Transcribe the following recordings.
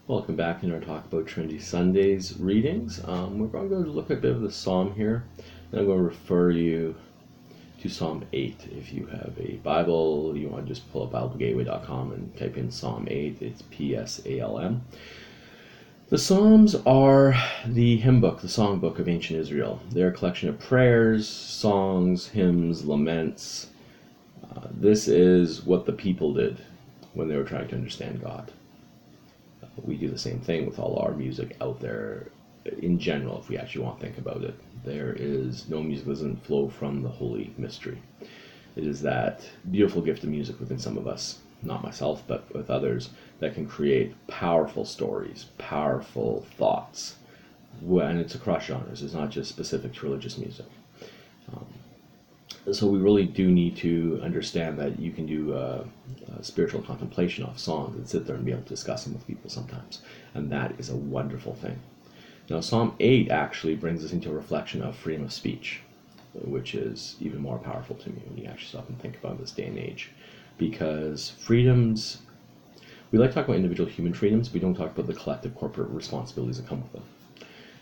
Welcome back in our talk about Trinity Sundays readings. We're going to look at a bit of the Psalm here, and I'm going to refer you to Psalm 8. If you have a Bible, you want to just pull up BibleGateway.com and type in Psalm 8. It's Psalm. The Psalms are the hymn book, the song book of ancient Israel. They're a collection of prayers, songs, hymns, laments. This is what the people did when they were trying to understand God. We do the same thing with all our music out there in general, if we actually want to think about it. There is no music that doesn't flow from the holy mystery. It is that beautiful gift of music within some of us, not myself, but with others, that can create powerful stories, powerful thoughts. And it's across genres. It's not just specific to religious music. So we really do need to understand that you can do a spiritual contemplation off songs and sit there and be able to discuss them with people sometimes. And that is a wonderful thing. Now, Psalm 8 actually brings us into a reflection of freedom of speech, which is even more powerful to me when you actually stop and think about this day and age. Because freedoms, we like to talk about individual human freedoms, we don't talk about the collective corporate responsibilities that come with them.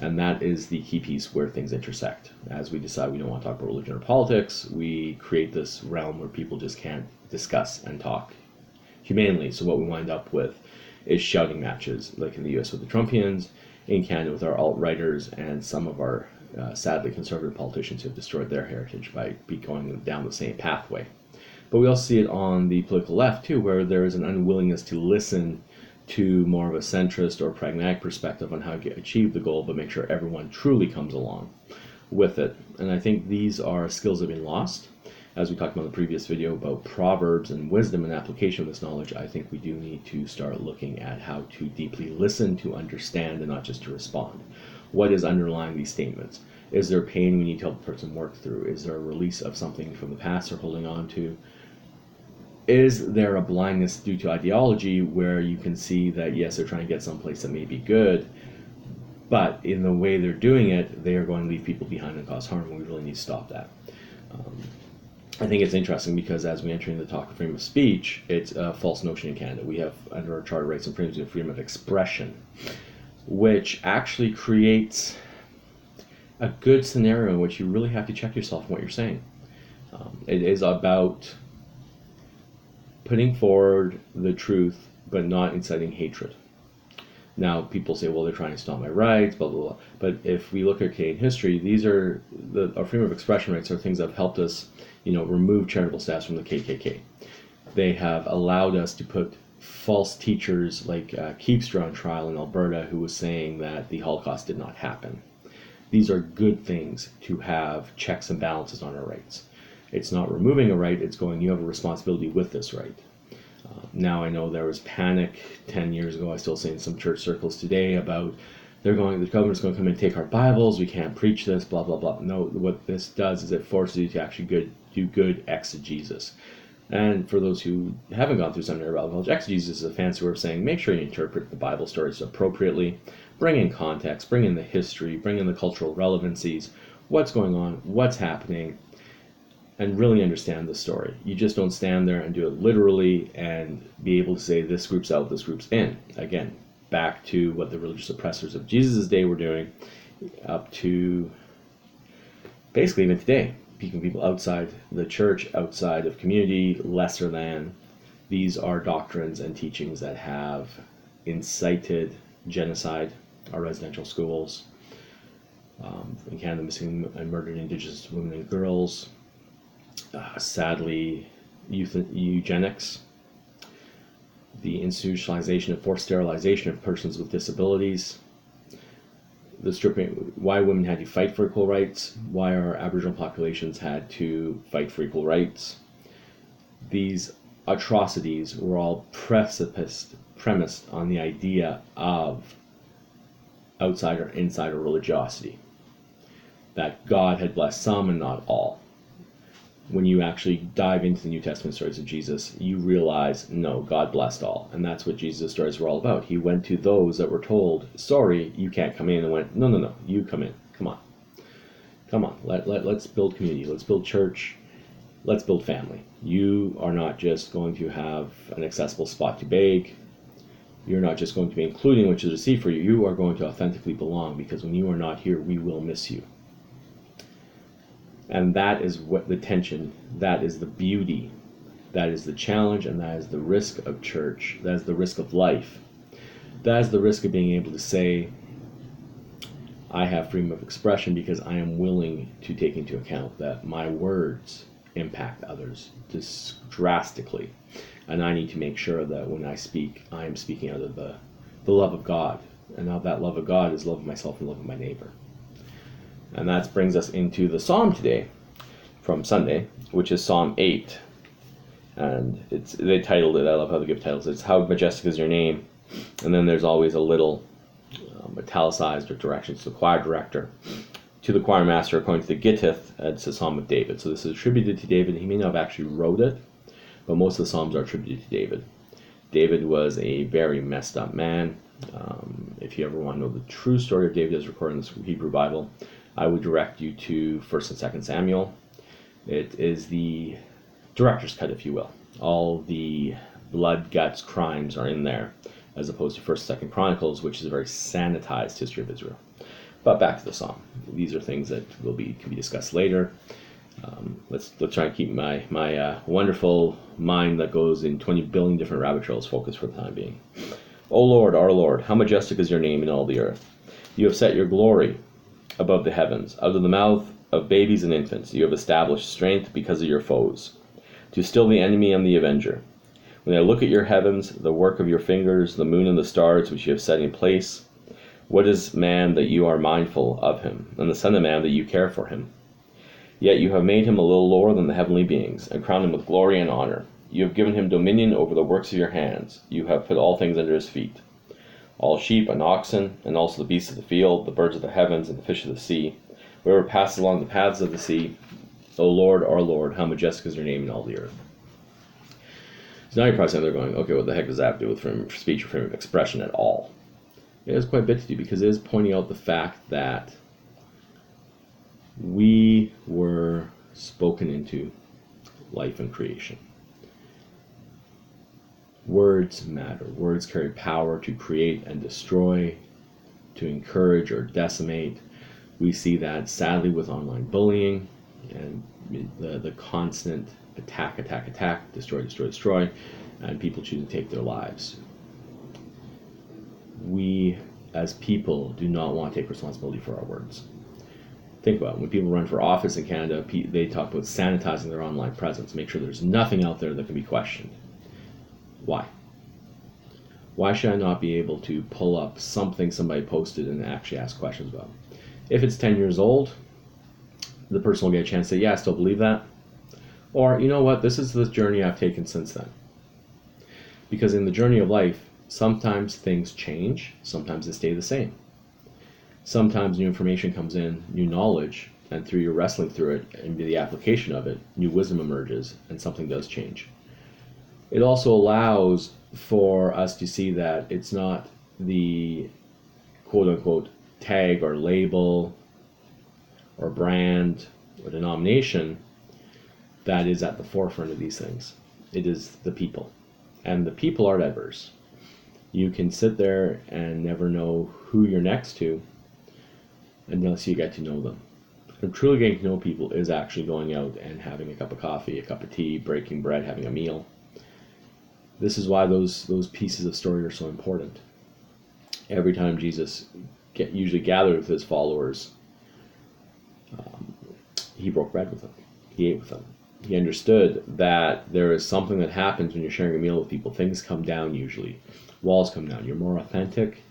And that is the key piece where things intersect. As we decide we don't want to talk about religion or politics, we create this realm where people just can't discuss and talk humanely. So what we wind up with is shouting matches, like in the US with the Trumpians, in Canada with our alt-righters, and some of our sadly conservative politicians who have destroyed their heritage by going down the same pathway. But we also see it on the political left too, where there is an unwillingness to listen to more of a centrist or pragmatic perspective on how to achieve the goal, but make sure everyone truly comes along with it. And I think these are skills that have been lost. As we talked about in the previous video about Proverbs and wisdom and application of this knowledge, I think we do need to start looking at how to deeply listen to understand and not just to respond. What is underlying these statements? Is there pain we need to help the person work through? Is there a release of something from the past they're holding on to? Is there a blindness due to ideology where you can see that, yes, they're trying to get someplace that may be good, but in the way they're doing it, they are going to leave people behind and cause harm, and we really need to stop that. I think it's interesting because as we enter into the talk of freedom of speech, it's a false notion in Canada. We have, under our Charter of Rights and Freedoms, we have freedom of expression, which actually creates a good scenario in which you really have to check yourself on what you're saying. It is about putting forward the truth, but not inciting hatred. Now, people say, well, they're trying to stop my rights, blah, blah, blah. But if we look at Canadian history, these are, our freedom of expression rights are things that have helped us, remove charitable status from the KKK. They have allowed us to put false teachers like Keepster on trial in Alberta, who was saying that the Holocaust did not happen. These are good things to have checks and balances on our rights. It's not removing a right, it's going, you have a responsibility with this right. Now I know there was panic 10 years ago, I still say in some church circles today, about the government's going to come and take our Bibles, we can't preach this, blah, blah, blah. No, what this does is it forces you to actually do good exegesis. And for those who haven't gone through seminary or Bible college, exegesis is a fancy word of saying make sure you interpret the Bible stories appropriately, bring in context, bring in the history, bring in the cultural relevancies, what's going on, what's happening, and really understand the story. You just don't stand there and do it literally and be able to say this group's out, this group's in. Again, back to what the religious oppressors of Jesus' day were doing, up to basically even today, keeping people outside the church, outside of community, lesser than. These are doctrines and teachings that have incited genocide, our residential schools, in Canada, missing and murdered Indigenous women and girls, sadly, eugenics, the institutionalization of forced sterilization of persons with disabilities, the stripping, why women had to fight for equal rights, why our Aboriginal populations had to fight for equal rights. These atrocities were all premised on the idea of outsider insider religiosity, that God had blessed some and not all. When you actually dive into the New Testament stories of Jesus, you realize, no, God blessed all. And that's what Jesus' stories were all about. He went to those that were told, sorry, you can't come in, and went, no, you come in. Come on. Let's build community. Let's build church. Let's build family. You are not just going to have an accessible spot to beg. You're not just going to be including what is received for you. You are going to authentically belong, because when you are not here, we will miss you. And that is what the tension, that is the beauty, that is the challenge, and that is the risk of church. That is the risk of life. That is the risk of being able to say, I have freedom of expression because I am willing to take into account that my words impact others drastically. And I need to make sure that when I speak, I am speaking out of the love of God. And now that love of God is love of myself and love of my neighbor. And that brings us into the psalm today from Sunday, which is Psalm 8. And they titled it, I love how they give titles, it's How Majestic Is Your Name. And then there's always a little italicized or directions to the choir director, to the choir master according to the Gittith. It's a psalm of David. So this is attributed to David. He may not have actually wrote it, but most of the psalms are attributed to David. David was a very messed up man. If you ever want to know the true story of David as recorded in the Hebrew Bible, I would direct you to 1st and 2nd Samuel. It is the director's cut, if you will. All the blood, guts, crimes are in there, as opposed to 1st and 2nd Chronicles, which is a very sanitized history of Israel. But back to the psalm. These are things that can be discussed later. Let's try and keep my wonderful mind that goes in 20 billion different rabbit trails focused for the time being. O Lord, our Lord, how majestic is your name in all the earth. You have set your glory above the heavens. Out of the mouth of babies and infants you have established strength because of your foes, to still the enemy and the avenger. When I look at your heavens, the work of your fingers, the moon and the stars which you have set in place, what is man that you are mindful of him, and the son of man that you care for him? Yet you have made him a little lower than the heavenly beings, and crowned him with glory and honor. You have given him dominion over the works of your hands. You have put all things under his feet, all sheep and oxen, and also the beasts of the field, the birds of the heavens, and the fish of the sea, whatever passes along the paths of the sea. O Lord, our Lord, how majestic is your name in all the earth. So now you're probably sitting there going, okay, what the heck does that have to do with freedom of speech or freedom of expression at all? It has quite a bit to do, because it is pointing out the fact that we were spoken into life and creation. Words matter. Words carry power to create and destroy, to encourage or decimate. We see that sadly with online bullying and the constant attack, destroy, and people choose to take their lives. We, as people, do not want to take responsibility for our words. Think about it. When people run for office in Canada, they talk about sanitizing their online presence, make sure there's nothing out there that can be questioned. Why? Why should I not be able to pull up something somebody posted and actually ask questions about? If it's 10 years old, the person will get a chance to say, yeah, I still believe that. Or, you know what, this is the journey I've taken since then. Because in the journey of life, sometimes things change, sometimes they stay the same. Sometimes new information comes in, new knowledge, and through your wrestling through it and the application of it, new wisdom emerges and something does change. It also allows for us to see that it's not the quote-unquote tag or label or brand or denomination that is at the forefront of these things. It is the people. And the people are diverse. You can sit there and never know who you're next to unless you get to know them. And truly getting to know people is actually going out and having a cup of coffee, a cup of tea, breaking bread, having a meal. This is why those pieces of story are so important. Every time Jesus usually gathered with his followers, he broke bread with them. He ate with them. He understood that there is something that happens when you're sharing a meal with people. Things come down usually. Walls come down. You're more authentic.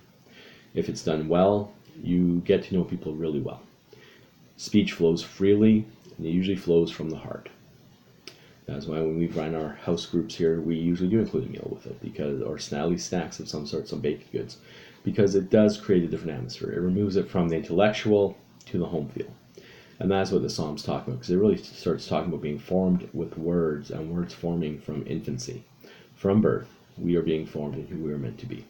If it's done well, you get to know people really well. Speech flows freely, and it usually flows from the heart. That's why when we run our house groups here, we usually do include a meal with it, because, or at snacks of some sort, some baked goods, because it does create a different atmosphere. It removes it from the intellectual to the home feel. And that's what the Psalm's talking about, because it really starts talking about being formed with words, and words forming from infancy. From birth, we are being formed in who we are meant to be.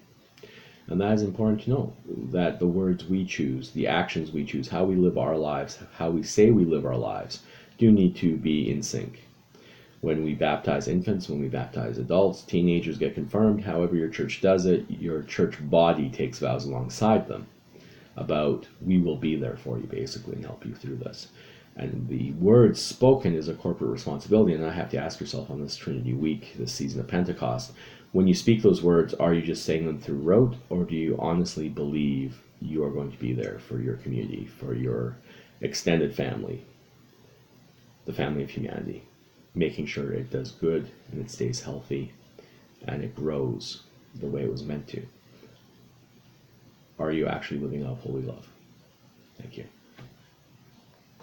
And that is important to know, that the words we choose, the actions we choose, how we live our lives, how we say we live our lives, do need to be in sync. When we baptize infants, when we baptize adults, teenagers get confirmed, however your church does it, your church body takes vows alongside them about, we will be there for you, basically, and help you through this. And the words spoken is a corporate responsibility, and I have to ask yourself on this Trinity Week, this season of Pentecost, when you speak those words, are you just saying them through rote, or do you honestly believe you are going to be there for your community, for your extended family, the family of humanity, making sure it does good and it stays healthy and it grows the way it was meant to? Are you actually living out holy love? Thank you.